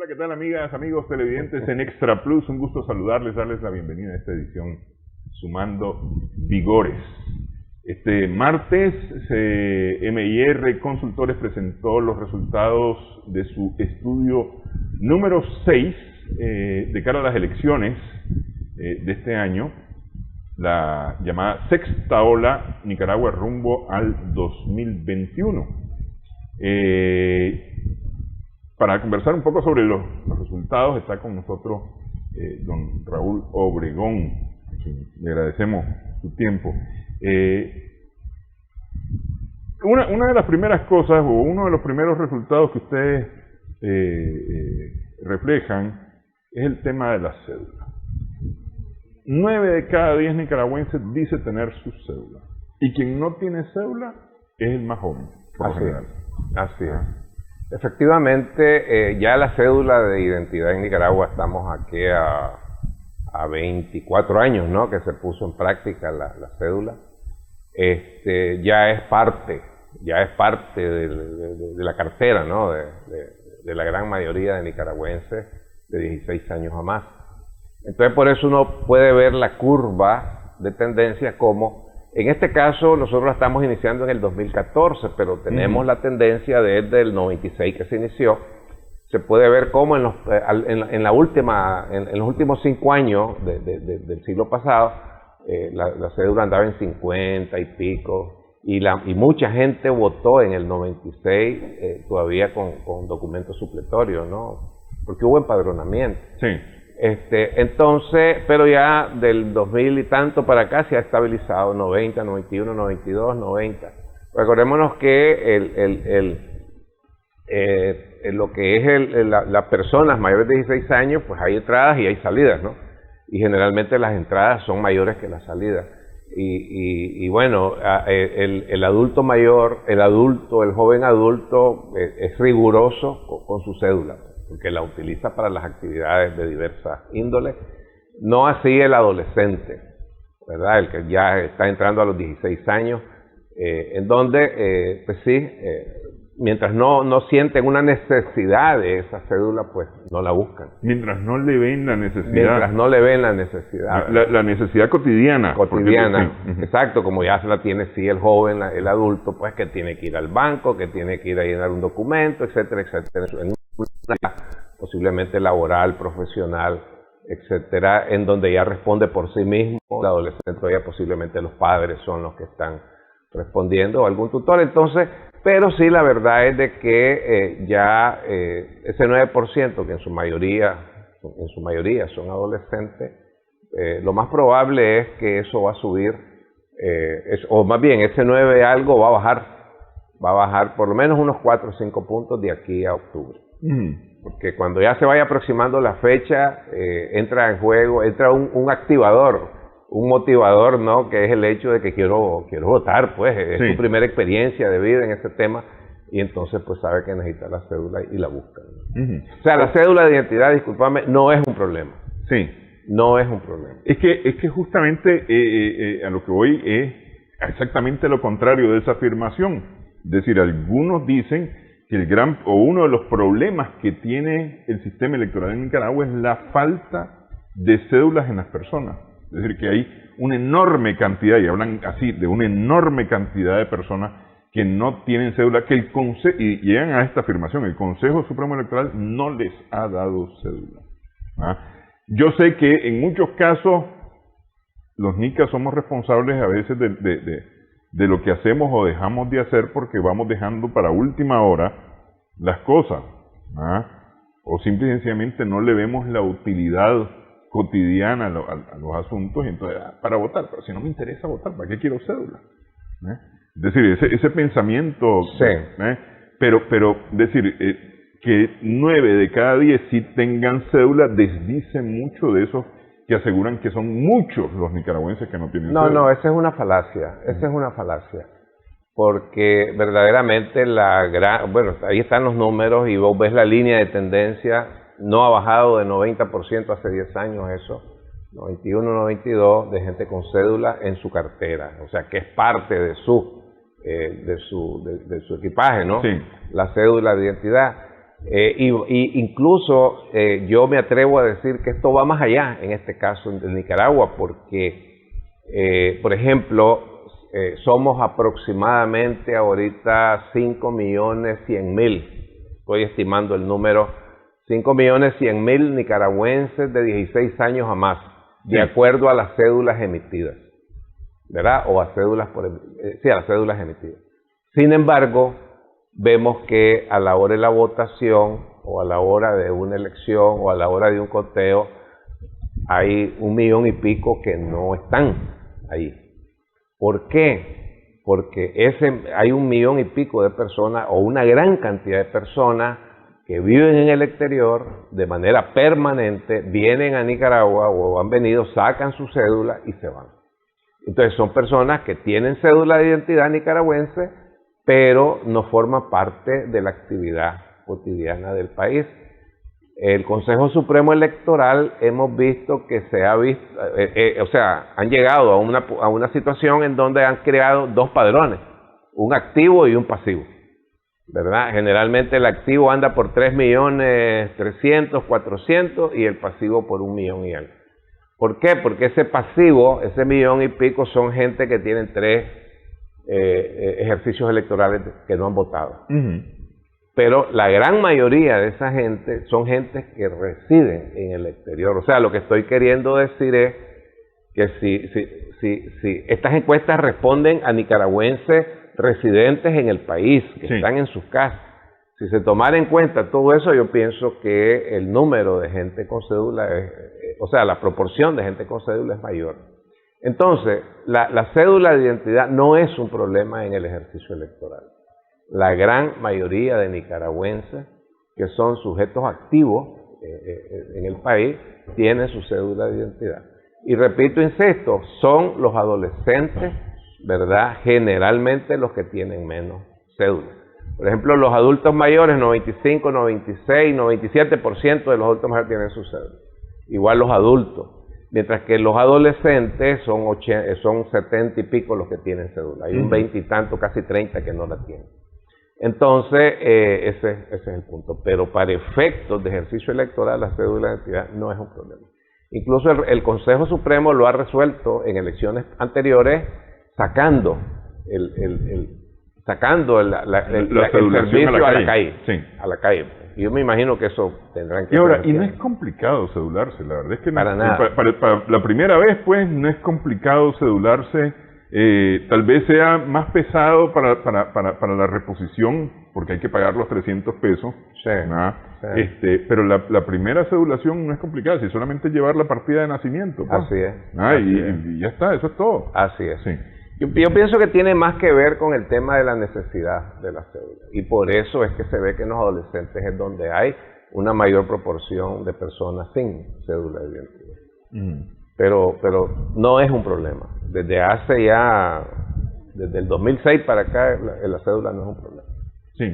Hola, ¿qué tal amigas, amigos televidentes en Extra Plus? Un gusto saludarles, darles la bienvenida a esta edición Sumando Vigores. Este martes, MIR Consultores presentó los resultados de su estudio número 6 de cara a las elecciones de este año, la llamada Sexta Ola Nicaragua rumbo al 2021. Para conversar un poco sobre los resultados está con nosotros don Raúl Obregón, a quien le agradecemos su tiempo. Una de las primeras cosas, o uno de los primeros resultados que ustedes reflejan, es el tema de la cédula. 9 de cada 10 nicaragüenses dice tener su cédula. Y quien no tiene cédula es el más joven, por lo general. Así es. Efectivamente, ya la cédula de identidad en Nicaragua, estamos aquí a 24 años, ¿no?, que se puso en práctica la cédula. Ya es parte de la cartera, ¿no?, de la gran mayoría de nicaragüenses de 16 años o más. Entonces, por eso uno puede ver la curva de tendencia como, en este caso, nosotros la estamos iniciando en el 2014, pero tenemos la tendencia desde el 96 que se inició. Se puede ver cómo en los últimos 5 años del siglo pasado, la cédula andaba en 50 y pico, y mucha gente votó en el 96 todavía con documentos supletorios, ¿no?, porque hubo empadronamiento. Sí. Entonces, pero ya del 2000 y tanto para acá se ha estabilizado 90, 91, 92, 90. Recordémonos que lo que es las personas mayores de 16 años, pues hay entradas y hay salidas, ¿no? Y generalmente las entradas son mayores que las salidas. Y bueno, el adulto mayor, el joven adulto es riguroso con su cédula, porque la utiliza para las actividades de diversas índoles, no así el adolescente, ¿verdad?, el que ya está entrando a los 16 años, en donde, pues sí, mientras no sienten una necesidad de esa cédula, pues no la buscan. Mientras no le ven la necesidad. Mientras no le ven la necesidad. La necesidad cotidiana. Cotidiana, porque, exacto, como ya se la tiene sí el joven, el adulto, pues que tiene que ir al banco, que tiene que ir a llenar un documento, etcétera, etcétera. Posiblemente laboral, profesional, etcétera, en donde ya responde por sí mismo, el adolescente ya posiblemente los padres son los que están respondiendo, o algún tutor. Entonces, pero sí, la verdad es de que ese 9%, que en su mayoría son adolescentes, lo más probable es que eso va a subir, o más bien ese 9 algo va a bajar por lo menos unos 4 o 5 puntos de aquí a octubre. Porque cuando ya se vaya aproximando la fecha, entra en juego, entra un activador, un motivador, ¿no?, que es el hecho de que quiero votar, pues, es su primera experiencia de vida en ese tema, y entonces pues sabe que necesita la cédula y la busca. O sea, la cédula de identidad, discúlpame, no es un problema. Sí. No es un problema. Es que justamente a lo que voy es exactamente lo contrario de esa afirmación. Es decir, algunos dicen que uno de los problemas que tiene el sistema electoral en Nicaragua es la falta de cédulas en las personas. Es decir, que hay una enorme cantidad, y hablan así, de una enorme cantidad de personas que no tienen cédula, que y llegan a esta afirmación: el Consejo Supremo Electoral no les ha dado cédula. Yo sé que en muchos casos los nicas somos responsables a veces de lo que hacemos o dejamos de hacer, porque vamos dejando para última hora las cosas, o simple y sencillamente no le vemos la utilidad cotidiana a los asuntos, y entonces para votar, pero si no me interesa votar, ¿para qué quiero cédula? Es decir, ese pensamiento, sí. Pero decir que 9 de cada 10 sí tengan cédula desdice mucho de esos que aseguran que son muchos los nicaragüenses que no tienen cédula. No, esa es una falacia, porque verdaderamente bueno, ahí están los números y vos ves la línea de tendencia, no ha bajado de 90% hace 10 años eso, 91, 92 de gente con cédula en su cartera, o sea que es parte de su equipaje, ¿no? Sí. La cédula de identidad. Y incluso yo me atrevo a decir que esto va más allá, en este caso de Nicaragua, porque, por ejemplo, somos aproximadamente ahorita 5.100.000, estoy estimando el número, 5.100.000 nicaragüenses de 16 años a más, de acuerdo a las cédulas emitidas, ¿verdad? O a cédulas a las cédulas emitidas. Sin embargo, vemos que a la hora de la votación, o a la hora de una elección, o a la hora de un conteo, hay 1 millón y pico que no están ahí. ¿Por qué? Porque hay 1 millón y pico de personas, o una gran cantidad de personas, que viven en el exterior de manera permanente, vienen a Nicaragua o han venido, sacan su cédula y se van. Entonces son personas que tienen cédula de identidad nicaragüense, pero no forman parte de la actividad cotidiana del país. El Consejo Supremo Electoral hemos visto que han llegado a una situación en donde han creado 2 padrones, un activo y un pasivo, ¿verdad? Generalmente el activo anda por 3.300.000, 400, y el pasivo por 1 millón y algo. ¿Por qué? Porque ese pasivo, ese 1 millón y pico, son gente que tienen 3 ejercicios electorales que no han votado. Pero la gran mayoría de esa gente son gentes que residen en el exterior. O sea, lo que estoy queriendo decir es que si estas encuestas responden a nicaragüenses residentes en el país, que están en sus casas, si se tomara en cuenta todo eso, yo pienso que el número de gente con cédula la proporción de gente con cédula es mayor. Entonces, la cédula de identidad no es un problema en el ejercicio electoral. La gran mayoría de nicaragüenses que son sujetos activos en el país tienen su cédula de identidad. Y repito, insisto, son los adolescentes, ¿verdad? Generalmente los que tienen menos cédula. Por ejemplo, los adultos mayores, 95, 96, 97% de los adultos mayores tienen su cédula. Igual los adultos. Mientras que los adolescentes son 70 y pico los que tienen cédula. Hay un 20 y tanto, casi 30 que no la tienen. Entonces, ese es el punto. Pero para efectos de ejercicio electoral, la cédula de identidad no es un problema. Incluso el Consejo Supremo lo ha resuelto en elecciones anteriores sacando el servicio a la calle. Sí. A la calle. Y yo me imagino que eso tendrán que... Y no es complicado cedularse, la verdad es que para nada. Para la primera vez, pues, no es complicado cedularse. Tal vez sea más pesado para la reposición, porque hay que pagar los 300 pesos. Sí, sí. Pero la primera cedulación no es complicada, si solamente llevar la partida de nacimiento. Pues. Así es. Y ya está, eso es todo. Así es. Sí. Yo pienso que tiene más que ver con el tema de la necesidad de la cédula. Y por eso es que se ve que en los adolescentes es donde hay una mayor proporción de personas sin cédula de identidad. Pero no es un problema. Desde el 2006 para acá, la cédula no es un problema. Sí,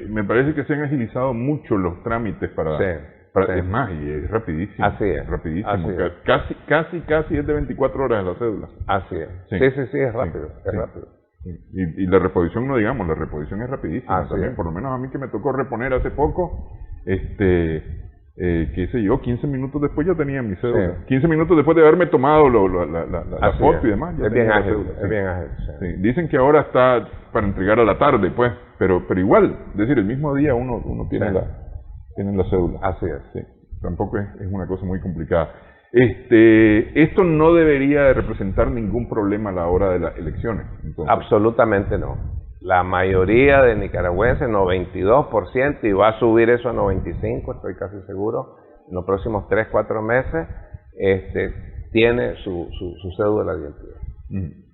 me parece que se han agilizado mucho los trámites para... Es más, y es rapidísimo. Así es. Rapidísimo. Así es. Casi es de 24 horas la cédula. Así es. Sí, es rápido. Es rápido. Y la reposición, no digamos, la reposición es rapidísima también. Por lo menos a mí que me tocó reponer hace poco, qué sé yo, 15 minutos después ya tenía mi cédula. 15 minutos después de haberme tomado la foto y demás. Es bien ágil, es bien ágil. Sí. Dicen que ahora está para entregar a la tarde, pues, pero igual, es decir, el mismo día uno tiene tienen la cédula. Así es. Sí. Tampoco es una cosa muy complicada. Esto no debería de representar ningún problema a la hora de las elecciones. Entonces. Absolutamente no. La mayoría de nicaragüenses, 92%, y va a subir eso a 95%, estoy casi seguro, en los próximos 3-4 meses, tiene su cédula de identidad.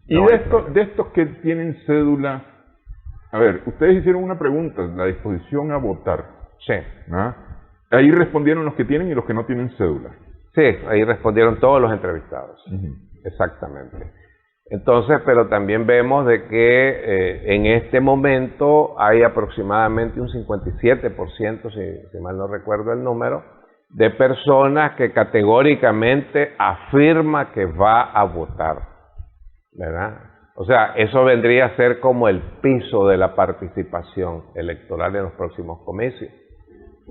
Y de estos que tienen cédula, a ver, ustedes hicieron una pregunta, la disposición a votar. Sí. ¿Ah? Ahí respondieron los que tienen y los que no tienen cédula. Sí, ahí respondieron todos los entrevistados. Exactamente. Entonces, pero también vemos de que en este momento hay aproximadamente un 57%, si mal no recuerdo el número, de personas que categóricamente afirma que va a votar, ¿verdad? O sea, eso vendría a ser como el piso de la participación electoral en los próximos comicios.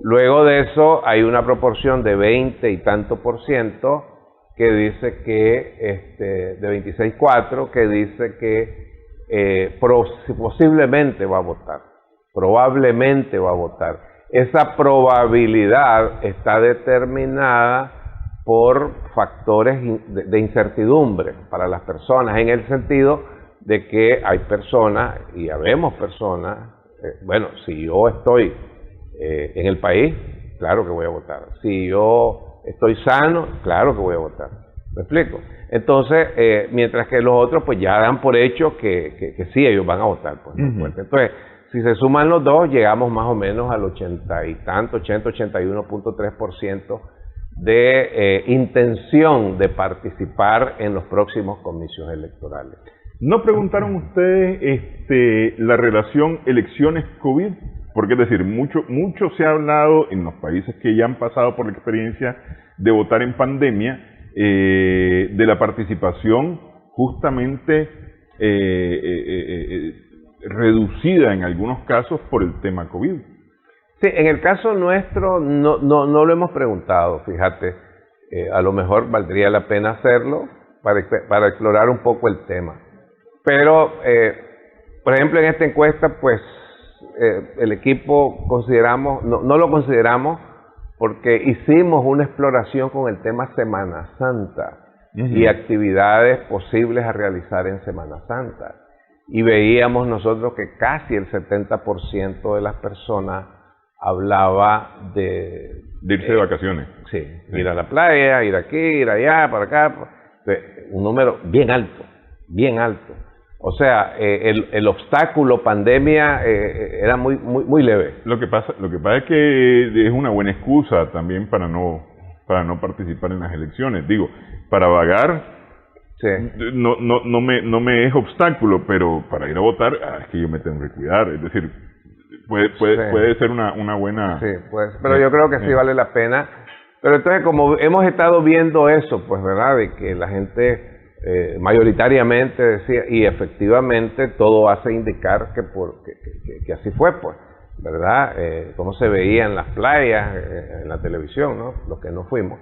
Luego de eso hay una proporción de 20 y tanto por ciento que dice que, de 26,4, que dice que posiblemente va a votar, probablemente va a votar. Esa probabilidad está determinada por factores de incertidumbre para las personas, en el sentido de que hay personas, y habemos personas, bueno, si yo estoy en el país, claro que voy a votar. Si yo estoy sano, claro que voy a votar. ¿Me explico? Entonces, mientras que los otros pues ya dan por hecho que sí, ellos van a votar. Pues, ¿no? Entonces, si se suman los dos, llegamos más o menos al 80 y tanto, 81.3% de intención de participar en los próximos comicios electorales. ¿No preguntaron ustedes la relación elecciones-COVID? Porque es decir, mucho se ha hablado en los países que ya han pasado por la experiencia de votar en pandemia, de la participación justamente reducida en algunos casos por el tema COVID. Sí, en el caso nuestro no lo hemos preguntado, fíjate, a lo mejor valdría la pena hacerlo para explorar un poco el tema. Pero, por ejemplo, en esta encuesta, pues, el equipo consideramos, no lo consideramos porque hicimos una exploración con el tema Semana Santa y actividades posibles a realizar en Semana Santa. Y veíamos nosotros que casi el 70% de las personas hablaba de irse de vacaciones. Sí, ir a la playa, ir aquí, ir allá, para acá. Un número bien alto, bien alto. O sea, el obstáculo pandemia era muy leve. Lo que pasa es que es una buena excusa también para no participar en las elecciones. Digo, para vagar sí. no me es obstáculo, pero para ir a votar es que yo me tengo que cuidar. Es decir, puede ser una buena... Sí, pues, pero yo creo que sí vale la pena. Pero entonces, como hemos estado viendo eso, pues, ¿verdad? De que la gente mayoritariamente decía, y efectivamente todo hace indicar que así fue, pues, ¿verdad? Cómo se veía en las playas, en la televisión, ¿no? Los que no fuimos.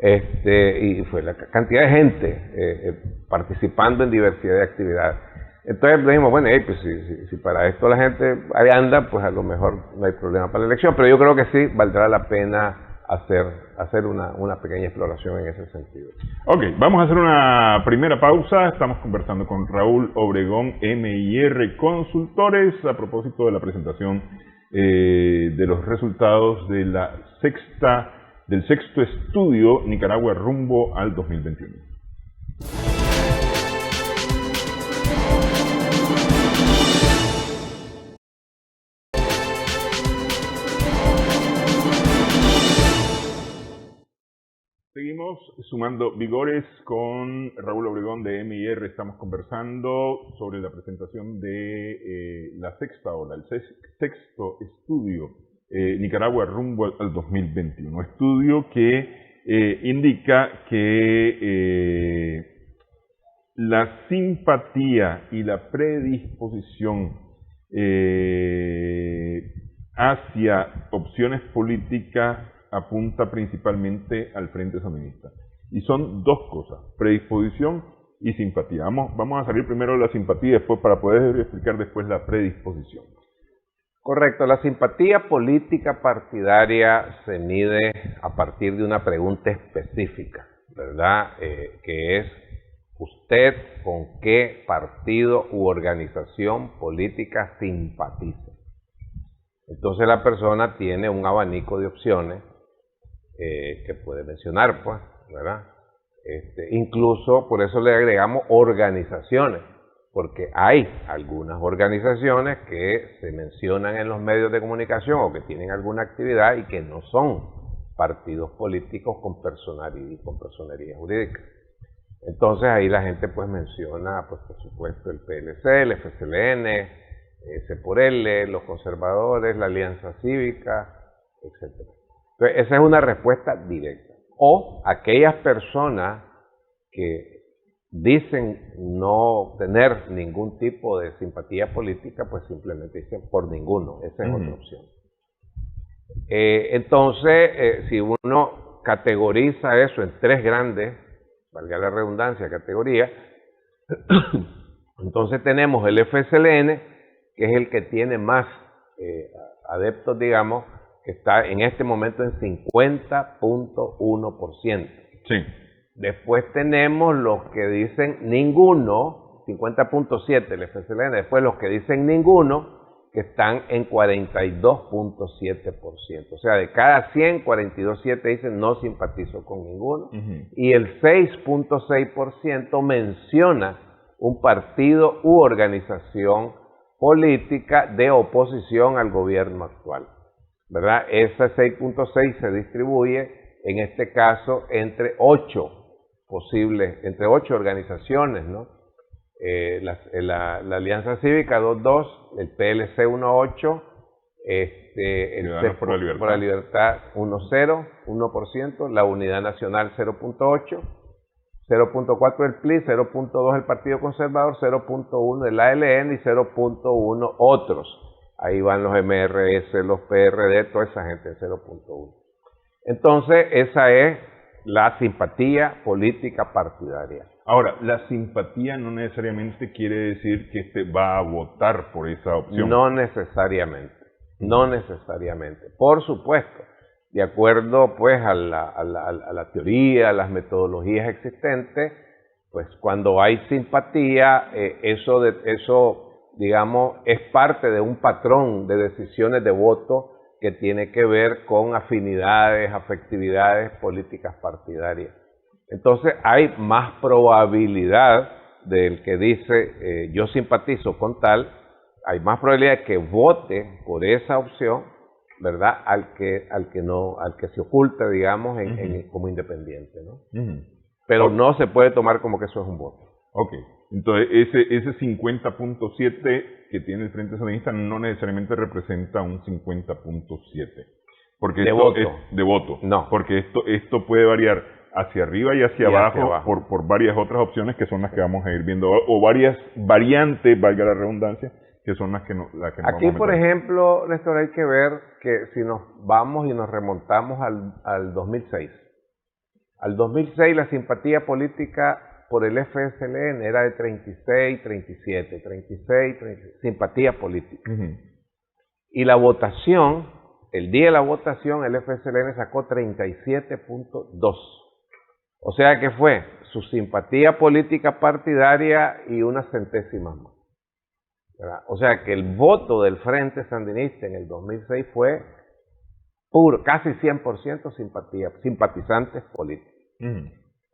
Y fue la cantidad de gente participando en diversidad de actividades. Entonces dijimos, bueno, pues si para esto la gente ahí anda, pues a lo mejor no hay problema para la elección, pero yo creo que sí valdrá la pena hacer una pequeña exploración en ese sentido. Ok, vamos a hacer una primera pausa. Estamos conversando con Raúl Obregón, MIR Consultores, a propósito de la presentación de los resultados de del sexto estudio Nicaragua rumbo al 2021. Seguimos sumando vigores con Raúl Obregón de MIR. Estamos conversando sobre la presentación de la sexta ola, el sexto estudio Nicaragua rumbo al 2021. Estudio que indica que la simpatía y la predisposición hacia opciones políticas apunta principalmente al Frente Sandinista. Y son dos cosas, predisposición y simpatía. Vamos a salir primero de la simpatía y después para poder explicar después la predisposición. Correcto, la simpatía política partidaria se mide a partir de una pregunta específica, ¿verdad? Que es, ¿usted con qué partido u organización política simpatiza? Entonces la persona tiene un abanico de opciones que puede mencionar, pues, ¿verdad? Incluso por eso le agregamos organizaciones, porque hay algunas organizaciones que se mencionan en los medios de comunicación o que tienen alguna actividad y que no son partidos políticos con personería jurídica. Entonces ahí la gente pues menciona, pues por supuesto, el PLC, el FCLN, C por L, los conservadores, la Alianza Cívica, etc. Entonces, esa es una respuesta directa. O aquellas personas que dicen no tener ningún tipo de simpatía política, pues simplemente dicen por ninguno. Esa es otra opción. Entonces, si uno categoriza eso en tres grandes, valga la redundancia, categorías, entonces tenemos el FSLN, que es el que tiene más adeptos, digamos, que está en este momento en 50.1%. Sí. Después tenemos los que dicen ninguno, 50.7% el FSLN. Después los que dicen ninguno, que están en 42.7%. O sea, de cada 100, 42.7 dicen no simpatizo con ninguno. Y el 6.6% menciona un partido u organización política de oposición al gobierno actual, ¿verdad? Ese 6.6 se distribuye, en este caso, entre 8 organizaciones, ¿no? La Alianza Cívica 2.2, el PLC 1.8, el Ciudadanos por la Libertad 1.0, 1%, la Unidad Nacional 0.8, 0.4 el PLI, 0.2 el Partido Conservador, 0.1 el ALN y 0.1 otros. Ahí van los MRS, los PRD, toda esa gente en 0.1. Entonces, esa es la simpatía política partidaria. Ahora, la simpatía no necesariamente quiere decir que va a votar por esa opción. No necesariamente, no necesariamente. Por supuesto, de acuerdo pues a la teoría, a las metodologías existentes, pues cuando hay simpatía, eso digamos, es parte de un patrón de decisiones de voto que tiene que ver con afinidades, afectividades políticas partidarias. Entonces hay más probabilidad del que dice yo simpatizo con tal, hay más probabilidad de que vote por esa opción, ¿verdad? Al que se oculta, digamos, como independiente, ¿no? Pero no se puede tomar como que eso es un voto. Ok. Entonces, ese 50.7 que tiene el Frente Sandinista no necesariamente representa un 50.7. Porque de esto voto. Es de voto. No. Porque esto puede variar hacia arriba y hacia abajo. Por varias otras opciones que son las que vamos a ir viendo, o varias variantes, valga la redundancia, que son las que no Aquí, por ejemplo, Néstor, hay que ver que si nos vamos y nos remontamos al 2006. Al 2006 la simpatía política por el FSLN era de 36, 37, simpatía política. Y la votación, el día de la votación, el FSLN sacó 37.2. O sea que fue su simpatía política partidaria y una centésima más, ¿verdad? O sea que el voto del Frente Sandinista en el 2006 fue puro, casi 100% simpatizantes políticos.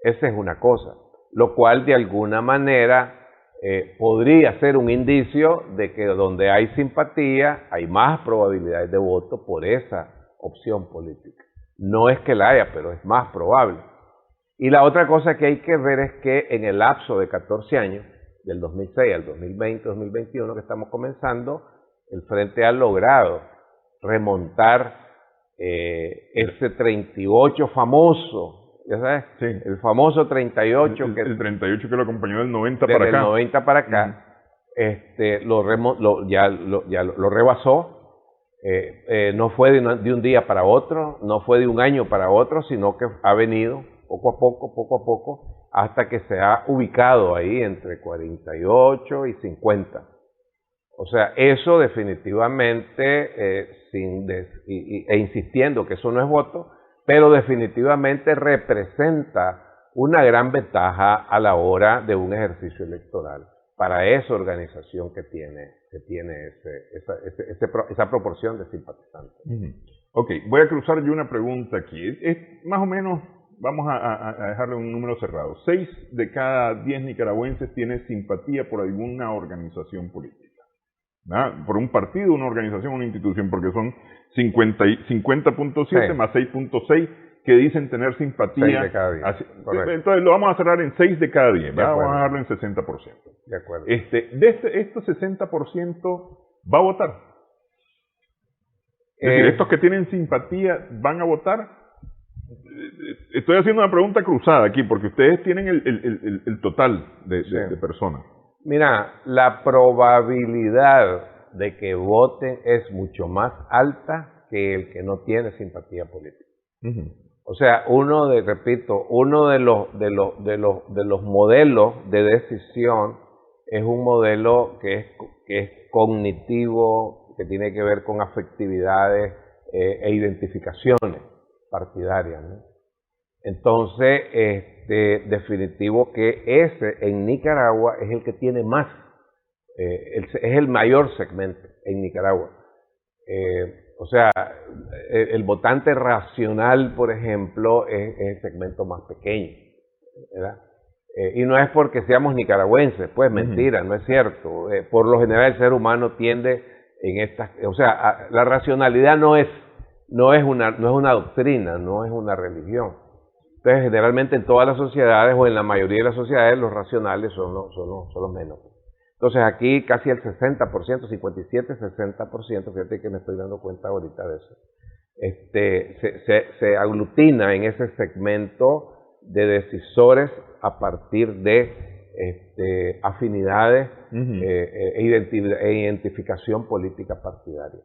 Esa es una cosa, lo cual de alguna manera podría ser un indicio de que donde hay simpatía hay más probabilidades de voto por esa opción política. No es que la haya, pero es más probable. Y la otra cosa que hay que ver es que en el lapso de 14 años, del 2006 al 2020, 2021 que estamos comenzando, el Frente ha logrado remontar ese 38 famoso, ¿ya sabes? Sí. El famoso 38. El 38 que lo acompañó del 90 para acá. Desde el 90 para acá, lo rebasó. No fue de un día para otro, no fue de un año para otro, sino que ha venido poco a poco, hasta que se ha ubicado ahí entre 48 y 50. O sea, eso definitivamente, insistiendo que eso no es voto, pero definitivamente representa una gran ventaja a la hora de un ejercicio electoral para esa organización que tiene esa proporción de simpatizantes. Ok, voy a cruzar yo una pregunta aquí. Es más o menos, vamos a dejarle un número cerrado. 6 de cada 10 nicaragüenses tienen simpatía por alguna organización política. ¿Verdad? Por un partido, una organización, una institución, porque son 50.7 más 6.6 que dicen tener simpatía. 6 de cada 10. Entonces lo vamos a cerrar en 6 de cada 10, ¿verdad? Vamos a dejarlo en 60%. De acuerdo. Estos 60% va a votar. Es decir, estos que tienen simpatía van a votar. Estoy haciendo una pregunta cruzada aquí, porque ustedes tienen el total de personas. Mira, la probabilidad de que voten es mucho más alta que el que no tiene simpatía política. O sea, repito, uno de los modelos de decisión es un modelo que es cognitivo, que tiene que ver con afectividades e identificaciones partidarias, ¿no? Entonces, definitivo que ese en Nicaragua es el que tiene más, es el mayor segmento en Nicaragua. O sea, el votante racional, por ejemplo, es el segmento más pequeño, ¿verdad? Y no es porque seamos nicaragüenses, pues mentira, no es cierto. Por lo general el ser humano tiende en estas, o sea, la racionalidad no es una doctrina, no es una religión. Entonces, generalmente en todas las sociedades o en la mayoría de las sociedades los racionales son los menos. Entonces aquí casi el 60%, 57, 60%, fíjate que me estoy dando cuenta ahorita de eso, se aglutina en ese segmento de decisores a partir de afinidades e identificación política partidaria.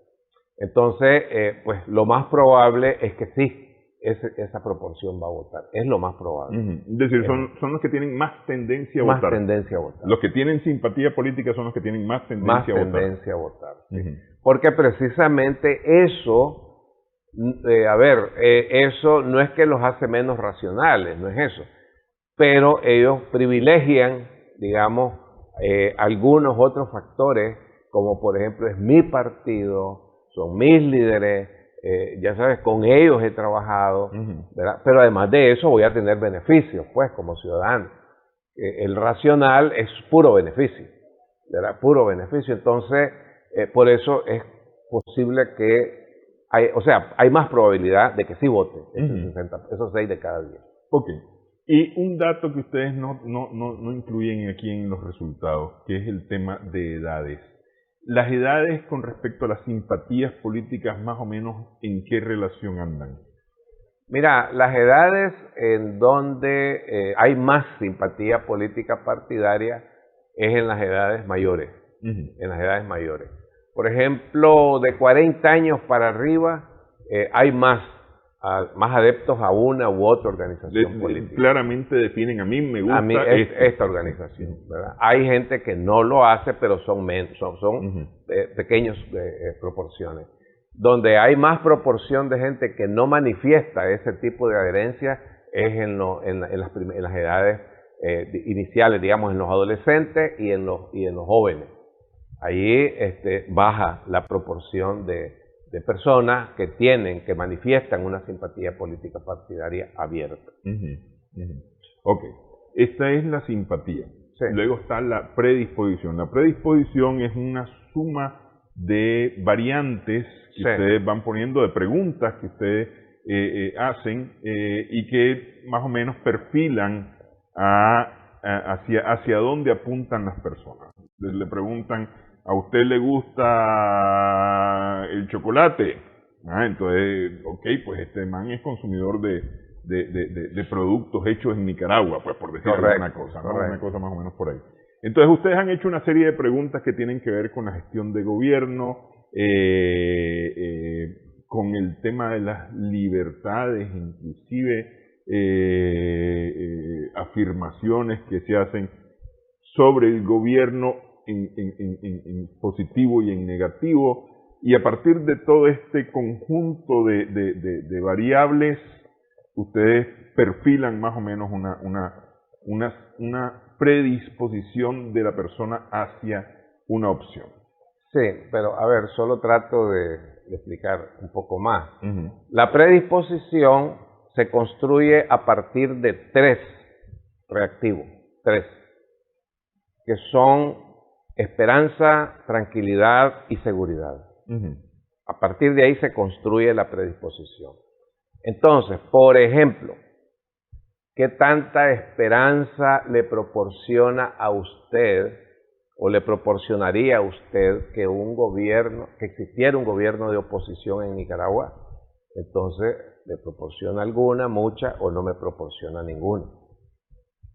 Entonces, pues lo más probable es que sí, esa proporción va a votar. Es lo más probable. Es decir, son los que tienen más tendencia a votar. Más tendencia a votar. Los que tienen simpatía política son los que tienen más tendencia a votar. Sí. Porque precisamente eso, eso no es que los hace menos racionales, no es eso. Pero ellos privilegian, digamos, algunos otros factores, como por ejemplo es mi partido, son mis líderes, ya sabes, con ellos he trabajado, ¿verdad? Pero además de eso voy a tener beneficios, pues, como ciudadano. El racional es puro beneficio, ¿verdad? Puro beneficio. Entonces, por eso es posible que hay más probabilidad de que sí voten esos 6 de cada 10. Ok. Y un dato que ustedes no incluyen aquí en los resultados, que es el tema de edades. Las edades con respecto a las simpatías políticas, más o menos, ¿en qué relación andan? Mira, las edades en donde hay más simpatía política partidaria es en las edades mayores. En las edades mayores. Por ejemplo, de 40 años para arriba hay más adeptos a una u otra organización política. Claramente definen, a mí me gusta esta organización, ¿verdad? Hay gente que no lo hace, pero son pequeñas proporciones. Donde hay más proporción de gente que no manifiesta ese tipo de adherencia es en las edades iniciales, digamos, en los adolescentes y en los jóvenes. Allí baja la proporción de personas que manifiestan una simpatía política partidaria abierta. Ok, esta es la simpatía. Sí. Luego está la predisposición. La predisposición es una suma de variantes que ustedes van poniendo, de preguntas que ustedes hacen y que más o menos perfilan hacia dónde apuntan las personas. Le preguntan, ¿a usted le gusta el chocolate? Entonces, ok, pues este man es consumidor de productos hechos en Nicaragua, pues por decir alguna cosa, ¿no? Una cosa más o menos por ahí. Entonces, ustedes han hecho una serie de preguntas que tienen que ver con la gestión de gobierno, con el tema de las libertades, inclusive afirmaciones que se hacen sobre el gobierno en positivo y en negativo, y a partir de todo este conjunto de variables, ustedes perfilan más o menos una predisposición de la persona hacia una opción. Sí, pero a ver, solo trato de explicar un poco más. La predisposición se construye a partir de 3 reactivos, 3, que son esperanza, tranquilidad y seguridad. A partir de ahí se construye la predisposición. Entonces, por ejemplo, ¿qué tanta esperanza le proporciona a usted o le proporcionaría a usted que existiera un gobierno de oposición en Nicaragua? Entonces, ¿le proporciona alguna, mucha o no me proporciona ninguna?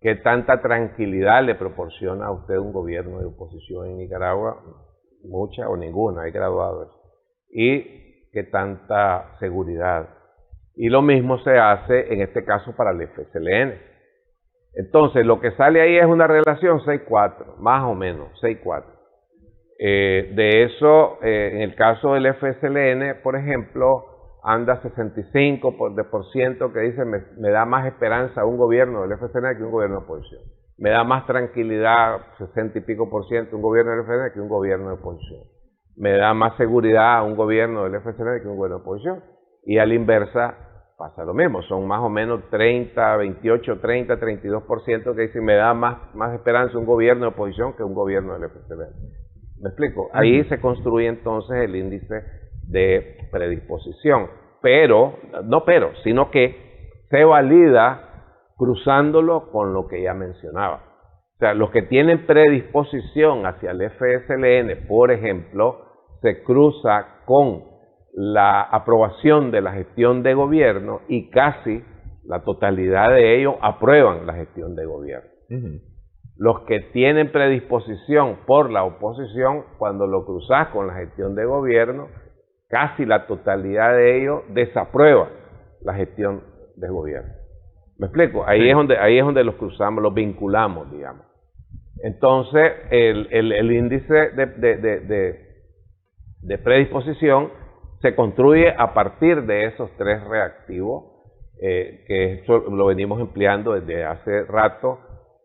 ¿Qué tanta tranquilidad le proporciona a usted un gobierno de oposición en Nicaragua? Mucha o ninguna, hay graduados. ¿Y qué tanta seguridad? Y lo mismo se hace en este caso para el FSLN. Entonces, lo que sale ahí es una relación 6-4, más o menos, 6-4. De eso, en el caso del FSLN, por ejemplo, anda 65% que dice me da más esperanza un gobierno del FSLN que un gobierno de oposición. Me da más tranquilidad, 60 y pico por ciento, un gobierno del FSLN que un gobierno de oposición. Me da más seguridad un gobierno del FSLN que un gobierno de oposición. Y a la inversa pasa lo mismo, son más o menos 30, 28, 30, 32% que dicen me da más esperanza un gobierno de oposición que un gobierno del FSLN. ¿Me explico? Ahí se construye entonces el índice de predisposición, sino que se valida cruzándolo con lo que ya mencionaba. O sea, los que tienen predisposición hacia el FSLN, por ejemplo, se cruza con la aprobación de la gestión de gobierno y casi la totalidad de ellos aprueban la gestión de gobierno. Los que tienen predisposición por la oposición, cuando lo cruzas con la gestión de gobierno, casi la totalidad de ellos desaprueba la gestión de gobierno. ¿Me explico? Ahí es donde los cruzamos, los vinculamos, digamos. Entonces, el índice de predisposición se construye a partir de esos tres reactivos, que esto lo venimos empleando desde hace rato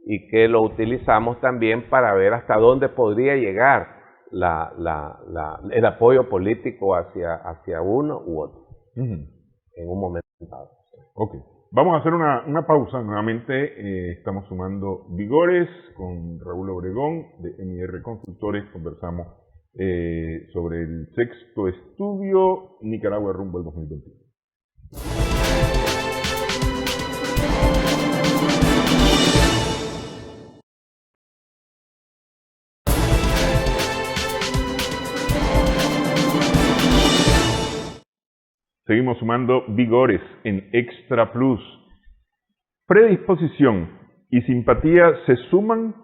y que lo utilizamos también para ver hasta dónde podría llegar el apoyo político hacia uno u otro en un momento dado. Ok, vamos a hacer una pausa. Nuevamente estamos sumando Vigores con Raúl Obregón de MR Consultores. Conversamos sobre el sexto estudio Nicaragua rumbo al 2021. Seguimos sumando Vigores en Extra Plus. Predisposición y simpatía se suman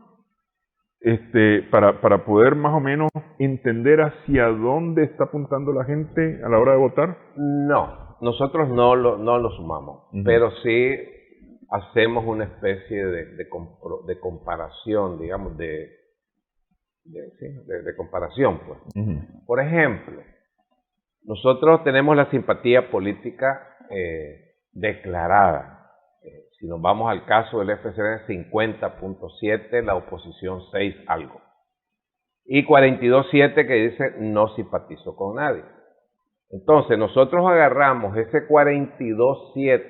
para poder más o menos entender hacia dónde está apuntando la gente a la hora de votar. No, nosotros no lo sumamos, pero sí hacemos una especie de comparación, digamos, de comparación, pues. Por ejemplo, nosotros tenemos la simpatía política declarada. Si nos vamos al caso del FSLN, 50.7, la oposición 6 algo. Y 42.7 que dice no simpatizo con nadie. Entonces nosotros agarramos ese 42.7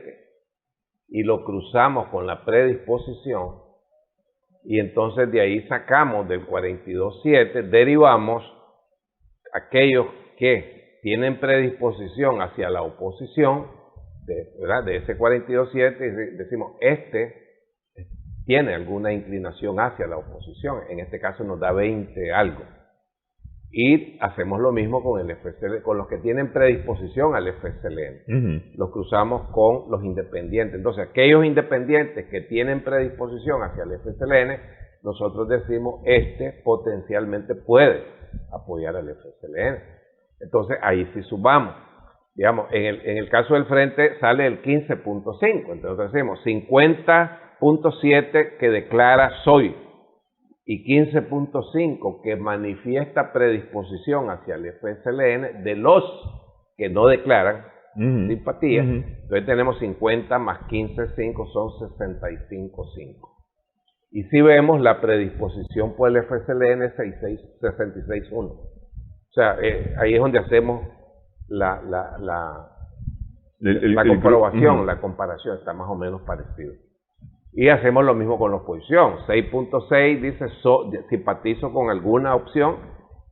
y lo cruzamos con la predisposición y entonces de ahí sacamos del 42.7, derivamos aquellos que tienen predisposición hacia la oposición, de ese 42.7, decimos, tiene alguna inclinación hacia la oposición, en este caso nos da 20 algo. Y hacemos lo mismo con el FSLN, con los que tienen predisposición al FSLN. Los cruzamos con los independientes. Entonces, aquellos independientes que tienen predisposición hacia el FSLN, nosotros decimos, potencialmente puede apoyar al FSLN. Entonces, ahí sí sumamos. Digamos, en el caso del Frente sale el 15.5, entonces decimos 50.7 que declara soy y 15.5 que manifiesta predisposición hacia el FSLN de los que no declaran simpatía. Entonces tenemos 50 más 15.5 son 65.5. Y si vemos la predisposición por el FSLN 66.1. O sea, ahí es donde hacemos la comprobación, la comparación, está más o menos parecido. Y hacemos lo mismo con la oposición. 6.6 dice simpatizo con alguna opción,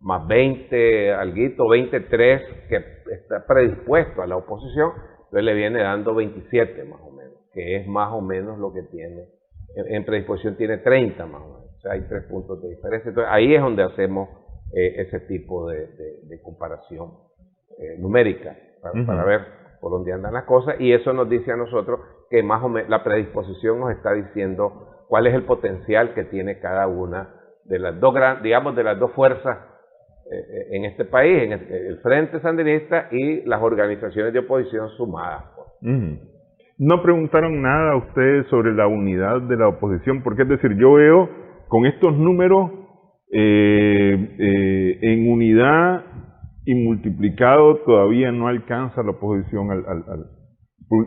más 20 alguito, 23 que está predispuesto a la oposición, entonces le viene dando 27 más o menos, que es más o menos lo que tiene, en predisposición tiene 30 más o menos, o sea hay 3 puntos de diferencia. Entonces ahí es donde hacemos ese tipo de comparación numérica, para ver por dónde andan las cosas, y eso nos dice a nosotros que más o menos la predisposición nos está diciendo cuál es el potencial que tiene cada una de las dos digamos, de las dos fuerzas en este país, en el Frente Sandinista y las organizaciones de oposición sumadas. No preguntaron nada a ustedes sobre la unidad de la oposición, porque es decir, yo veo con estos números en unidad y multiplicado todavía no alcanza la oposición,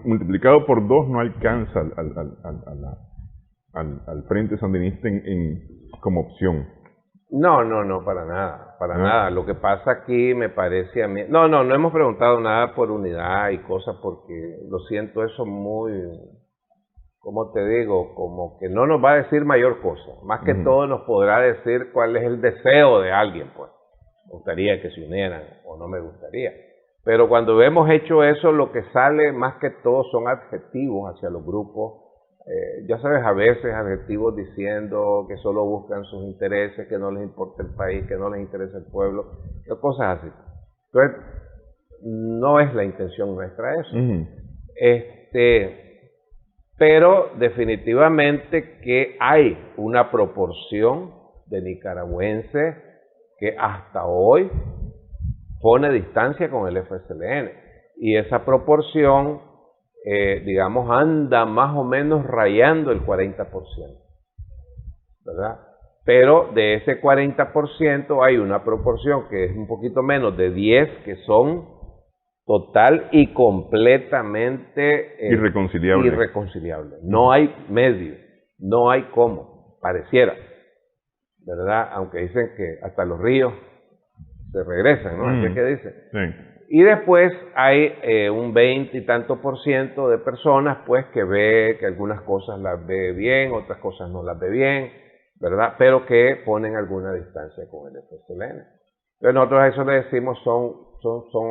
multiplicado por 2 no alcanza al Frente Sandinista como opción. No, para nada. Lo que pasa aquí me parece a mí... No hemos preguntado nada por unidad y cosas porque lo siento eso muy... ¿Cómo te digo? Como que no nos va a decir mayor cosa. Más que todo nos podrá decir cuál es el deseo de alguien, pues. Me gustaría que se unieran o no me gustaría. Pero cuando hemos hecho eso, lo que sale más que todo son adjetivos hacia los grupos. Ya sabes, a veces adjetivos diciendo que solo buscan sus intereses, que no les importa el país, que no les interesa el pueblo, cosas así. Entonces, no es la intención nuestra eso. Pero definitivamente que hay una proporción de nicaragüenses que hasta hoy pone distancia con el FSLN. Y esa proporción, digamos, anda más o menos rayando el 40%, ¿verdad? Pero de ese 40% hay una proporción que es un poquito menos de 10 que son total y completamente irreconciliable. No hay medio, no hay cómo, pareciera, ¿verdad? Aunque dicen que hasta los ríos se regresan, ¿no? ¿Así es que dicen? Sí. Y después hay un 20 y tanto % de personas, pues, que ve que algunas cosas las ve bien, otras cosas no las ve bien, ¿verdad? Pero que ponen alguna distancia con el FSLN. Entonces nosotros a eso le decimos son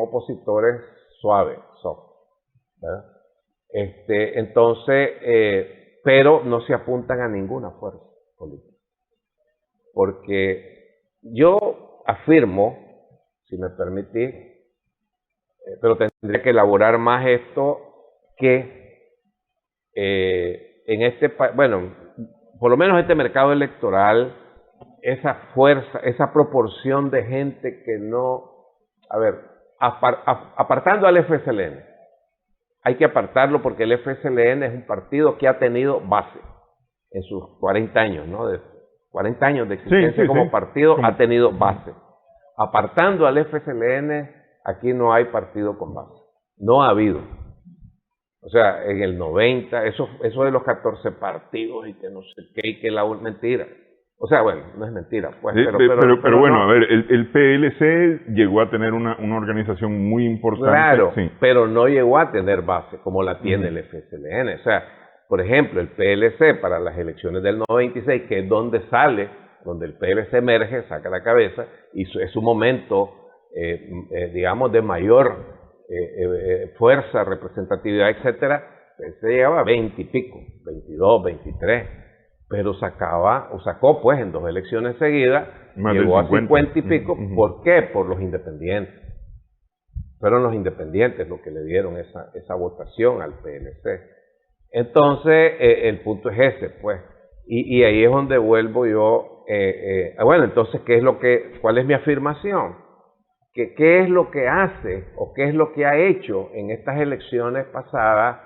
opositores suaves, soft, ¿verdad? Entonces, pero no se apuntan a ninguna fuerza política. Porque yo afirmo, si me permitís, pero tendría que elaborar más esto, que en este país, bueno, por lo menos este mercado electoral, esa fuerza, esa proporción de gente que no, a ver, apartando al FSLN, hay que apartarlo porque el FSLN es un partido que ha tenido base en sus 40 años, ¿no? De 40 años de existencia como partido, ha tenido base. Apartando al FSLN, aquí no hay partido con base. No ha habido. O sea, en el 90, eso de los 14 partidos y que no sé qué, y que mentira. O sea, bueno, no es mentira, pues. Pero bueno, no. A ver, el PLC llegó a tener una organización muy importante. Claro, sí, pero no llegó a tener base como la tiene el FSLN. O sea, por ejemplo, el PLC para las elecciones del 96, que es donde sale, donde el PLC emerge, saca la cabeza, y es un momento, digamos, de mayor fuerza, representatividad, etcétera, se llegaba a 20 y pico, 22, 23. Pero sacó pues en 2 elecciones seguidas, llegó a 50 y pico. ¿Por qué? Por los independientes. Fueron los independientes los que le dieron esa votación al PLC. Entonces, el punto es ese, pues. Y ahí es donde vuelvo yo. Bueno, entonces, ¿cuál es mi afirmación? ¿Qué es lo que hace o qué es lo que ha hecho en estas elecciones pasadas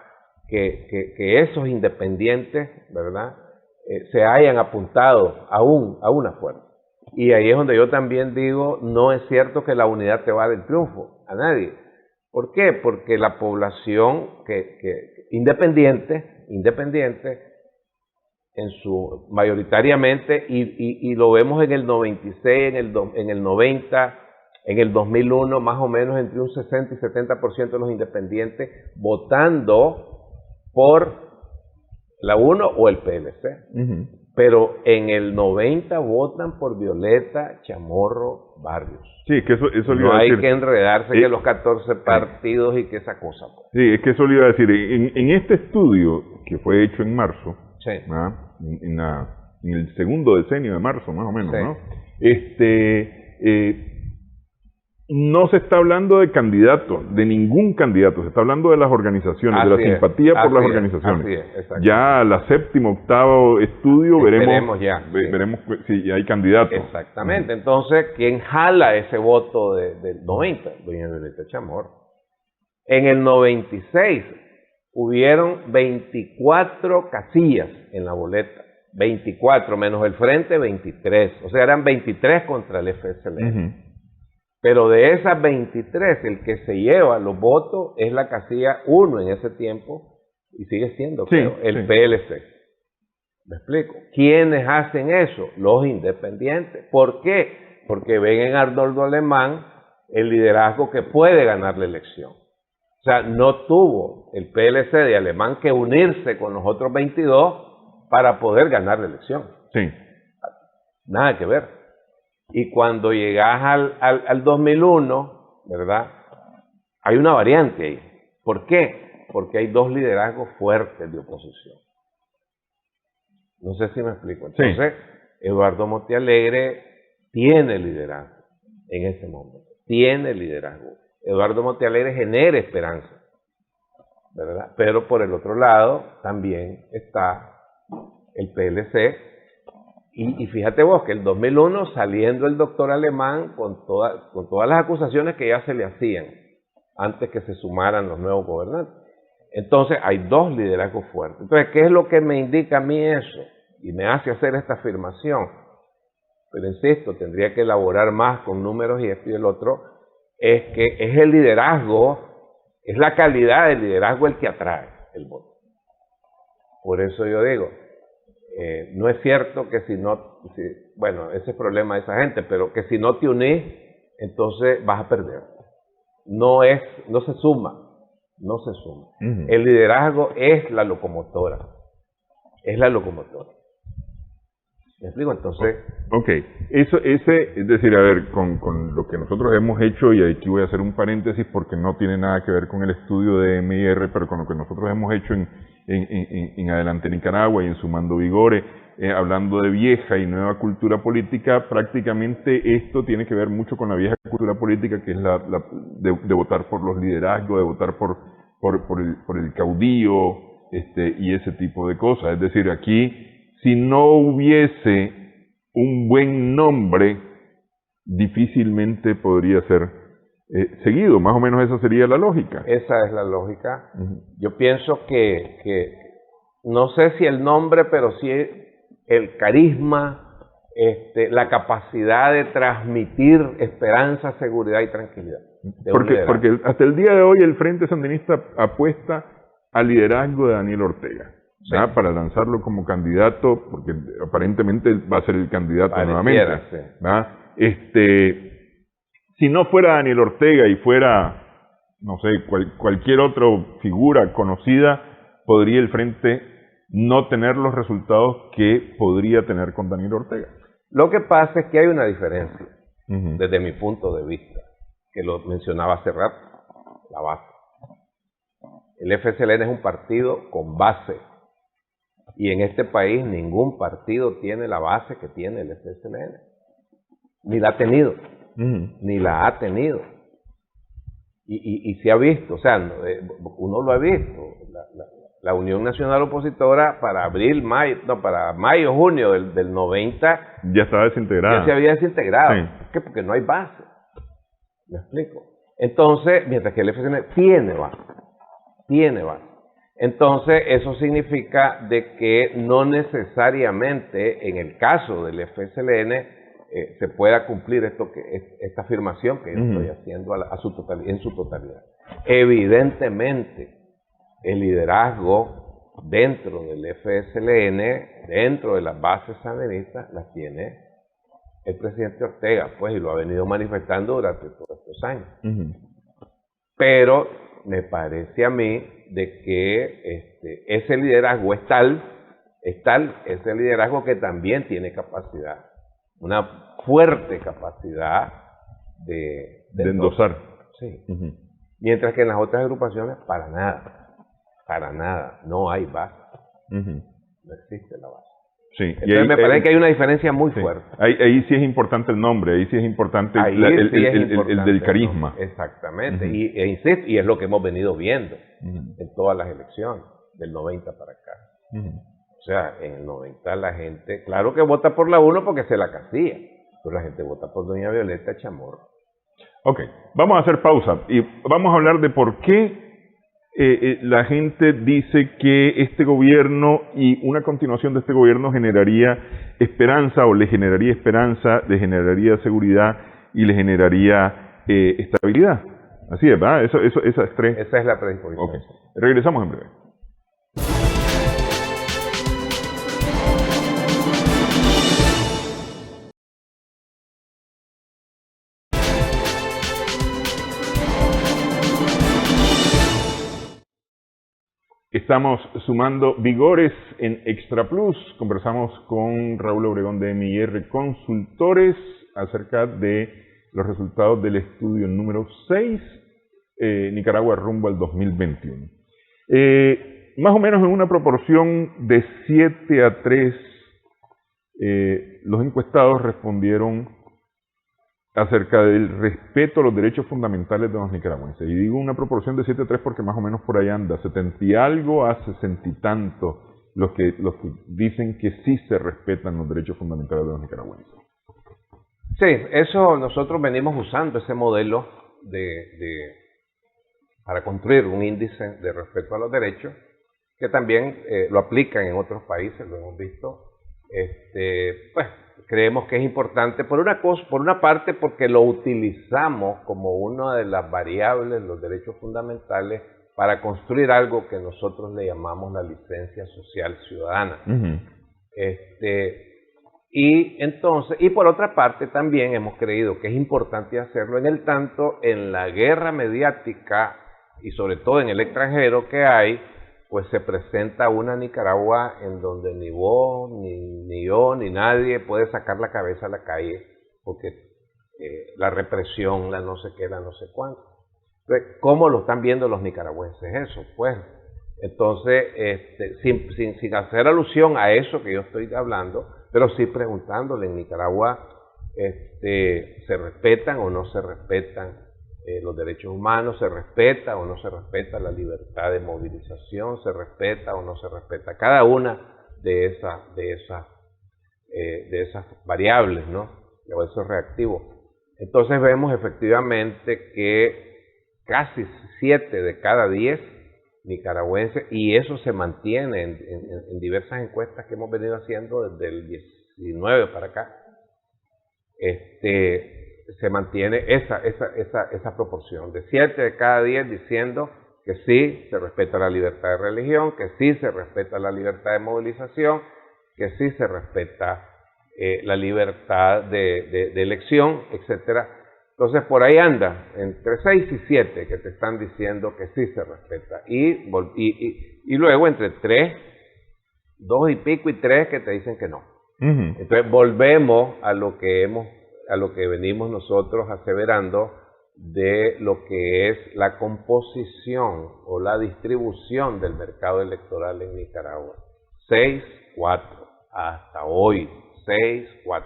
que esos independientes, ¿verdad?, se hayan apuntado a una fuerza? Y ahí es donde yo también digo, no es cierto que la unidad te va a dar el triunfo, a nadie. ¿Por qué? Porque la población independiente, en su mayoritariamente, y lo vemos en el 96, en el 90, en el 2001, más o menos entre un 60 y 70% de los independientes votando por la UNO o el PLC. Pero en el 90 votan por Violeta Chamorro Barrios. Sí, que eso le no iba a decir. No hay que enredarse que los 14 partidos y que esa cosa. Sí, es que eso le iba a decir. En este estudio que fue hecho en marzo, sí, en el segundo decenio de marzo, más o menos, sí, ¿no? no se está hablando de candidatos, de ningún candidato, se está hablando de las organizaciones, de la simpatía por las organizaciones. Ya a la séptima, octavo estudio veremos si hay candidatos. Exactamente, entonces, ¿quién jala ese voto del 90? Doña Violeta Chamorro. En el 96 hubieron 24 casillas en la boleta, 24 menos el frente, 23, o sea, eran 23 contra el FSLN. Pero de esas 23, el que se lleva los votos es la casilla 1 en ese tiempo, y sigue siendo, creo, el PLC. ¿Me explico? ¿Quiénes hacen eso? Los independientes. ¿Por qué? Porque ven en Arnoldo Alemán el liderazgo que puede ganar la elección. O sea, no tuvo el PLC de Alemán que unirse con los otros 22 para poder ganar la elección. Sí. Nada que ver. Y cuando llegas al 2001, ¿verdad? Hay una variante ahí. ¿Por qué? Porque hay dos liderazgos fuertes de oposición. No sé si me explico. Entonces, Eduardo Montealegre tiene liderazgo en ese momento. Tiene liderazgo. Eduardo Montealegre genera esperanza, ¿verdad? Pero por el otro lado también está el PLC. Y fíjate vos que el 2001, saliendo el doctor Alemán con todas las acusaciones que ya se le hacían antes que se sumaran los nuevos gobernantes. Entonces hay dos liderazgos fuertes. Entonces, ¿qué es lo que me indica a mí eso? Y me hace hacer esta afirmación. Pero insisto, tendría que elaborar más con números y esto y el otro. Es que es el liderazgo, es la calidad del liderazgo el que atrae el voto. Por eso yo digo, no es cierto que bueno, ese es el problema de esa gente, pero que si no te unís, entonces vas a perder. No se suma. El liderazgo es la locomotora. Es la locomotora. ¿Me explico? Entonces... Ok, es decir, a ver, con lo que nosotros hemos hecho, y aquí voy a hacer un paréntesis porque no tiene nada que ver con el estudio de MIR, pero con lo que nosotros hemos hecho en Adelante Nicaragua y en Sumando Vigores, hablando de vieja y nueva cultura política, prácticamente esto tiene que ver mucho con la vieja cultura política, que es de votar por los liderazgos, de votar por el caudillo, y ese tipo de cosas. Es decir, aquí, si no hubiese un buen nombre, difícilmente podría ser seguido. Más o menos esa sería la lógica. Esa es la lógica. Yo pienso que no sé si el nombre, pero sí el carisma, la capacidad de transmitir esperanza, seguridad y tranquilidad. Porque hasta el día de hoy el Frente Sandinista apuesta al liderazgo de Daniel Ortega. Sí. Para lanzarlo como candidato, porque aparentemente va a ser el candidato nuevamente. Sí. Si no fuera Daniel Ortega y fuera, no sé, cualquier otra figura conocida, podría el Frente no tener los resultados que podría tener con Daniel Ortega. Lo que pasa es que hay una diferencia, desde mi punto de vista, que lo mencionaba hace rato, la base. El FSLN es un partido con base. Y en este país ningún partido tiene la base que tiene el FSLN. Ni la ha tenido. Ni la ha tenido. Y se ha visto, o sea, uno lo ha visto. La Unión Nacional Opositora para mayo, junio del 90... ya estaba desintegrada. Ya se había desintegrado. Sí. ¿Por qué? Porque no hay base. ¿Me explico? Entonces, mientras que el FSLN tiene base. Entonces, eso significa de que no necesariamente en el caso del FSLN se pueda cumplir esta afirmación que yo estoy haciendo en su totalidad. Evidentemente, el liderazgo dentro del FSLN, dentro de las bases sandinistas, las tiene el presidente Ortega, pues, y lo ha venido manifestando durante todos estos años. Pero me parece a mí de que ese liderazgo es tal ese liderazgo que también tiene capacidad, una fuerte capacidad de endosar. Sí. Mientras que en las otras agrupaciones, para nada, no hay base. No existe la base. Sí. Entonces me parece que hay una diferencia muy fuerte. Ahí sí es importante el nombre, ahí sí es importante el del carisma. ¿No? Exactamente, insisto, y es lo que hemos venido viendo en todas las elecciones, del 90 para acá. O sea, en el 90 la gente, claro que vota por la 1 porque se la casilla, pero la gente vota por doña Violeta Chamorro. Ok, vamos a hacer pausa y vamos a hablar de por qué la gente dice que este gobierno y una continuación de este gobierno generaría esperanza, o le generaría esperanza, le generaría seguridad y le generaría estabilidad. Así es, ¿verdad? Esas tres. Esa es la predisposición. Okay. Regresamos en breve. Estamos sumando vigores en Extra Plus. Conversamos con Raúl Obregón de MIR Consultores acerca de los resultados del estudio número 6, Nicaragua rumbo al 2021. Más o menos en una proporción de 7-3, los encuestados respondieron acerca del respeto a los derechos fundamentales de los nicaragüenses. Y digo una proporción de 7-3 porque más o menos por ahí anda, 70 y algo a 60 y tanto los que dicen que sí se respetan los derechos fundamentales de los nicaragüenses. Sí, eso nosotros venimos usando ese modelo para construir un índice de respeto a los derechos, que también lo aplican en otros países, lo hemos visto. Pues creemos que es importante por una parte porque lo utilizamos como una de las variables, los derechos fundamentales, para construir algo que nosotros le llamamos la licencia social ciudadana. Y por otra parte también hemos creído que es importante hacerlo en la guerra mediática y sobre todo en el extranjero que hay, pues se presenta una Nicaragua en donde ni vos, ni yo, ni nadie puede sacar la cabeza a la calle porque la represión, la no sé qué, la no sé cuánto. Entonces, ¿cómo lo están viendo los nicaragüenses eso? Pues, entonces, sin hacer alusión a eso que yo estoy hablando, pero sí preguntándole en Nicaragua, ¿se respetan o no se respetan los derechos humanos? ¿Se respeta o no se respeta la libertad de movilización? ¿Se respeta o no se respeta cada una de esas variables, ¿no? O esos reactivos? Entonces vemos efectivamente que casi 7 de cada 10 nicaragüenses, y eso se mantiene en diversas encuestas que hemos venido haciendo desde el 19 para acá, se mantiene esa proporción de 7 de cada 10 diciendo que sí se respeta la libertad de religión, que sí se respeta la libertad de movilización, que sí se respeta la libertad de elección, etcétera. Entonces por ahí anda, entre 6 y 7 que te están diciendo que sí se respeta, y luego entre 3, 2 y pico y 3 que te dicen que no. Entonces volvemos a lo que venimos nosotros aseverando de lo que es la composición o la distribución del mercado electoral en Nicaragua. 6-4, hasta hoy, 6-4.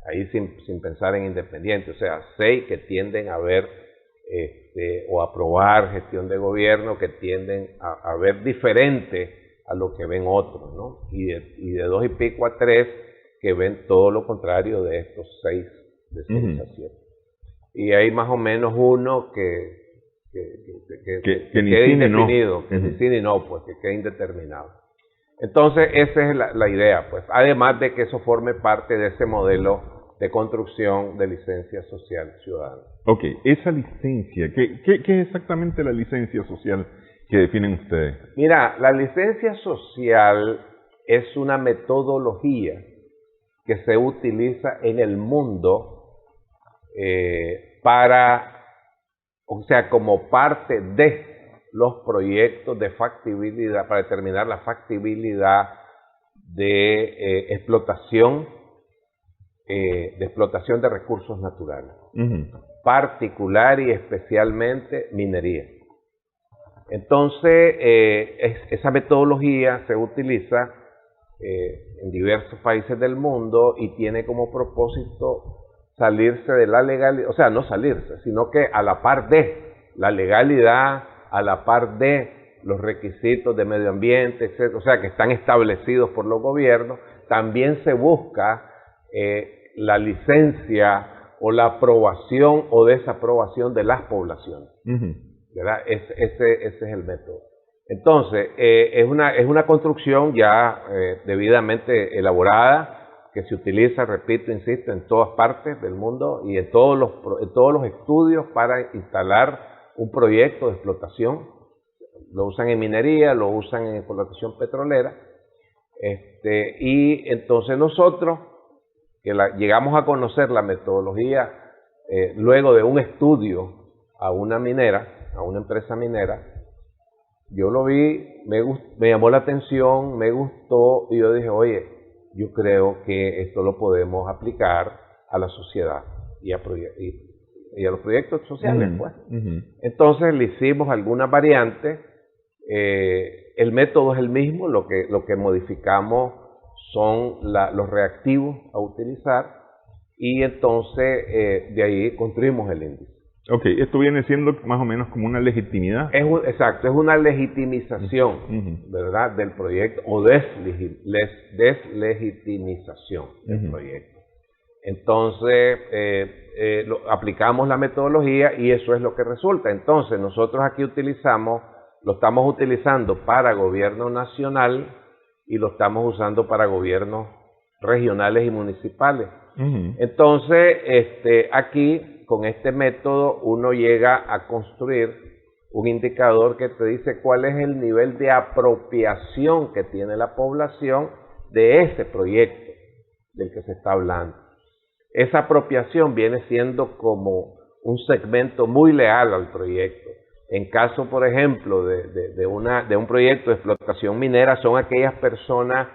Ahí sin pensar en independiente, o sea, 6 que tienden a ver o aprobar gestión de gobierno, que tienden a ver diferente a lo que ven otros, ¿no? Y de 2 y pico a 3 que ven todo lo contrario de estos 6, de 6 a 7. Y hay más o menos uno que queda indefinido, que ni sí ni no, pues que queda indeterminado. Entonces esa es la idea, pues, además de que eso forme parte de ese modelo de construcción de licencia social ciudadana. Ok, esa licencia, ¿qué es exactamente la licencia social que definen ustedes? Mira, la licencia social es una metodología que se utiliza en el mundo o sea, como parte de los proyectos de factibilidad, para determinar la factibilidad de explotación de recursos naturales, particular y especialmente minería. Entonces, esa metodología se utiliza en diversos países del mundo y tiene como propósito salirse de la legalidad, o sea, no salirse, sino que a la par de la legalidad, a la par de los requisitos de medio ambiente, etc., o sea, que están establecidos por los gobiernos, también se busca la licencia o la aprobación o desaprobación de las poblaciones. ¿Verdad? Ese es el método. Entonces, es una construcción ya debidamente elaborada, que se utiliza, repito, insisto, en todas partes del mundo y en todos los estudios para instalar un proyecto de explotación. Lo usan en minería, lo usan en explotación petrolera. Y entonces nosotros, que llegamos a conocer la metodología luego de un estudio a una minera, a una empresa minera, yo lo vi, me llamó la atención, me gustó, y yo dije, oye, yo creo que esto lo podemos aplicar a la sociedad y a los proyectos sociales, pues. Entonces le hicimos algunas variantes. El método es el mismo, lo que modificamos son los reactivos a utilizar, y entonces de ahí construimos el índice. Ok, esto viene siendo más o menos como una legitimidad. Exacto, es una legitimización, ¿verdad?, del proyecto, o deslegitimización del proyecto. Entonces, aplicamos la metodología y eso es lo que resulta. Entonces, nosotros aquí lo estamos utilizando para gobierno nacional y lo estamos usando para gobiernos regionales y municipales. Entonces, aquí, con este método, uno llega a construir un indicador que te dice cuál es el nivel de apropiación que tiene la población de ese proyecto del que se está hablando. Esa apropiación viene siendo como un segmento muy leal al proyecto. En caso, por ejemplo, de un proyecto de explotación minera, son aquellas personas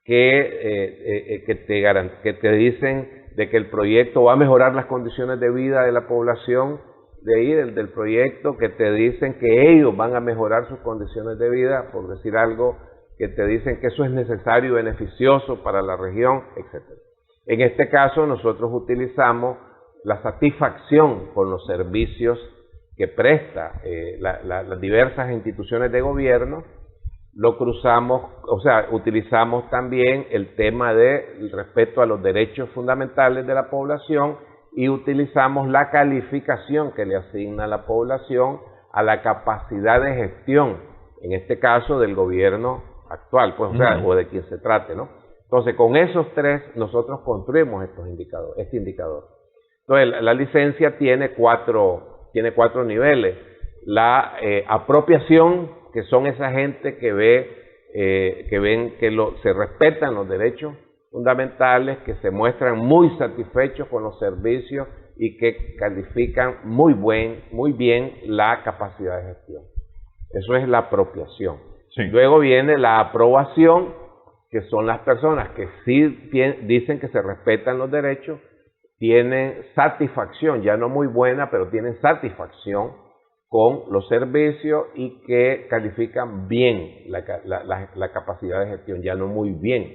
que te dicen de que el proyecto va a mejorar las condiciones de vida de la población de ahí, del proyecto, que te dicen que ellos van a mejorar sus condiciones de vida, por decir algo, que te dicen que eso es necesario y beneficioso para la región, etc. En este caso, nosotros utilizamos la satisfacción con los servicios que presta las diversas instituciones de gobierno. Lo cruzamos, o sea, utilizamos también el tema del respeto a los derechos fundamentales de la población y utilizamos la calificación que le asigna a la población a la capacidad de gestión, en este caso del gobierno actual, pues, o sea, o de quien se trate, ¿no? Entonces, con esos tres, nosotros construimos este indicador. Entonces, la licencia tiene cuatro niveles. La apropiación, que son esa gente que ven que se respetan los derechos fundamentales, que se muestran muy satisfechos con los servicios y que califican muy bien la capacidad de gestión. Eso es la apropiación. Sí. Luego viene la aprobación, que son las personas que sí dicen que se respetan los derechos, tienen satisfacción, ya no muy buena, pero tienen satisfacción con los servicios y que califican bien la capacidad de gestión, ya no muy bien,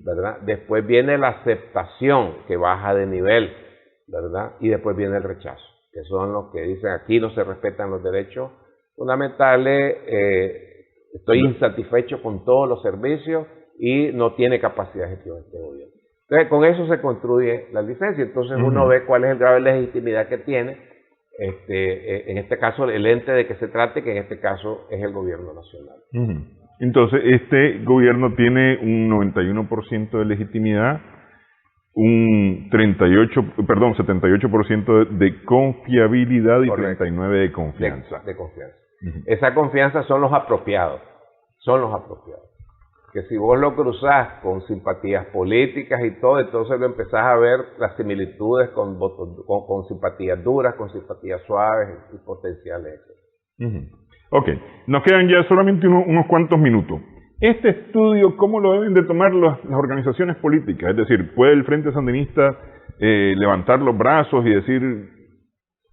¿verdad? Después viene la aceptación, que baja de nivel, ¿verdad? Y después viene el rechazo, que son los que dicen aquí no se respetan los derechos fundamentales, estoy insatisfecho con todos los servicios y no tiene capacidad de gestión este gobierno. Entonces, con eso se construye la licencia. Entonces uno ve cuál es el grado de legitimidad que tiene, en este caso el ente de que se trate, que en este caso es el gobierno nacional. Entonces, este gobierno tiene un 91% de legitimidad, un 78% de confiabilidad y 39% de confianza. De confianza. Esa confianza son los apropiados. Que si vos lo cruzás con simpatías políticas y todo, entonces lo empezás a ver las similitudes con simpatías duras, con simpatías suaves y potenciales. Ok, nos quedan ya solamente unos cuantos minutos. Este estudio, ¿cómo lo deben de tomar las organizaciones políticas? Es decir, ¿puede el Frente Sandinista levantar los brazos y decir,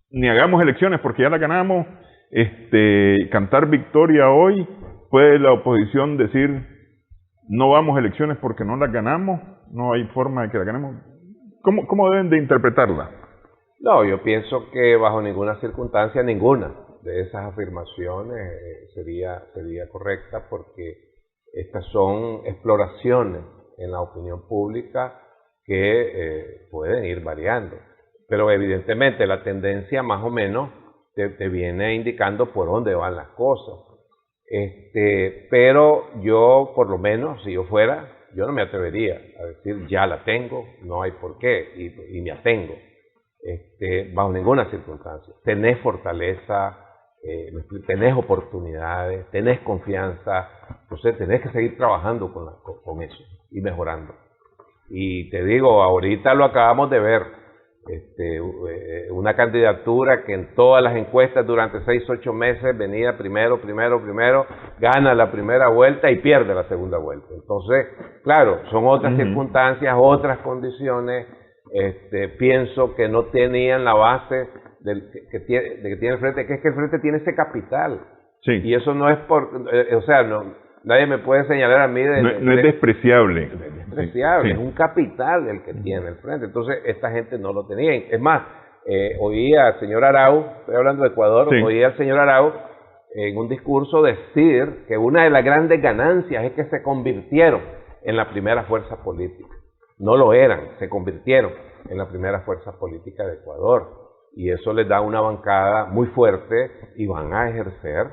ni hagamos elecciones porque ya la ganamos, cantar victoria hoy? ¿Puede la oposición decir, no vamos a elecciones porque no las ganamos, no hay forma de que las ganemos. ¿Cómo deben de interpretarla? No, yo pienso que bajo ninguna circunstancia, ninguna de esas afirmaciones sería correcta, porque estas son exploraciones en la opinión pública que pueden ir variando. Pero evidentemente la tendencia más o menos te viene indicando por dónde van las cosas. Pero yo, por lo menos, si yo fuera, yo no me atrevería a decir ya la tengo, no hay por qué, y me atengo. Bajo ninguna circunstancia. Tenés fortaleza, tenés oportunidades, tenés confianza, entonces tenés que seguir trabajando con eso y mejorando. Y te digo, ahorita lo acabamos de ver, una candidatura que en todas las encuestas durante 6-8 meses venía primero, gana la primera vuelta y pierde la segunda vuelta. Entonces, claro, son otras circunstancias, otras condiciones. Pienso que no tenían la base de que tiene el Frente, que es que el Frente tiene ese capital. Sí. Y eso no es nadie me puede señalar a mí no es despreciable. Es despreciable, Sí. es un capital el que tiene el Frente. Entonces, esta gente no lo tenía. Es más, oía al señor Arau, estoy hablando de Ecuador, Sí. oía al señor Arau en un discurso decir que una de las grandes ganancias es que se convirtieron en la primera fuerza política. No lo eran, se convirtieron en la primera fuerza política de Ecuador. Y eso les da una bancada muy fuerte y van a ejercer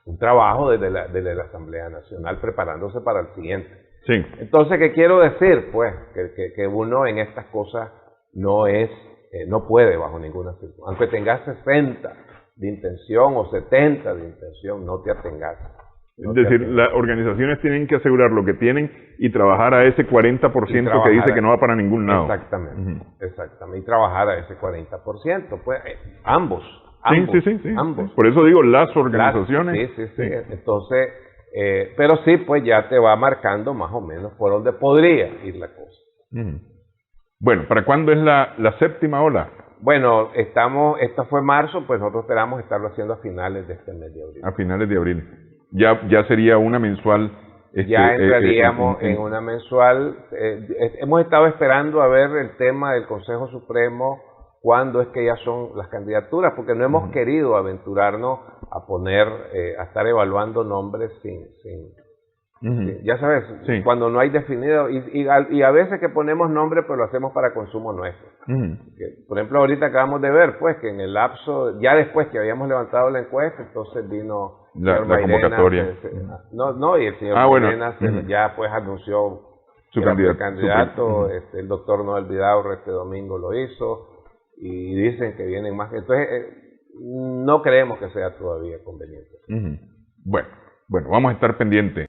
un trabajo desde la Asamblea Nacional preparándose para el siguiente. Sí. Entonces, ¿qué quiero decir? Pues que uno en estas cosas no puede bajo ninguna circunstancia. Aunque tengas 60 de intención o 70 de intención, no te atengas. Es decir, las organizaciones tienen que asegurar lo que tienen y trabajar a ese 40% que dice que no va para ningún lado. Exactamente, exactamente. Y trabajar a ese 40%. Pues ambos. Sí. Ambos. Por eso digo las organizaciones. Sí. Entonces, pero sí, pues ya te va marcando más o menos por dónde podría ir la cosa. Bueno, ¿para cuándo es la séptima ola? Bueno, esto fue marzo, pues nosotros esperamos estarlo haciendo a finales de este mes de abril. A finales de abril. Ya sería una mensual. Ya entraríamos en una mensual. Hemos estado esperando a ver el tema del Consejo Supremo, cuándo es que ya son las candidaturas, porque no hemos querido aventurarnos a estar evaluando nombres sin ya sabes, cuando no hay definido, y a veces que ponemos nombres, pues lo hacemos para consumo nuestro. Por ejemplo, ahorita acabamos de ver, pues, que en el lapso, ya después que habíamos levantado la encuesta, entonces vino la convocatoria. Y el señor Mairena ya pues anunció su candidato, el doctor Noel Vidaurre este domingo lo hizo, y dicen que vienen más. Entonces, no creemos que sea todavía conveniente. Bueno, vamos a estar pendientes,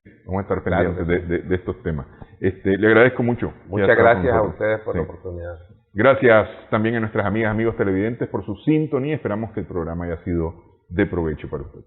Claro, de estos temas. Le agradezco mucho. Muchas gracias a ustedes por la oportunidad. Gracias también a nuestras amigas, amigos televidentes por su sintonía. Esperamos que el programa haya sido de provecho para ustedes.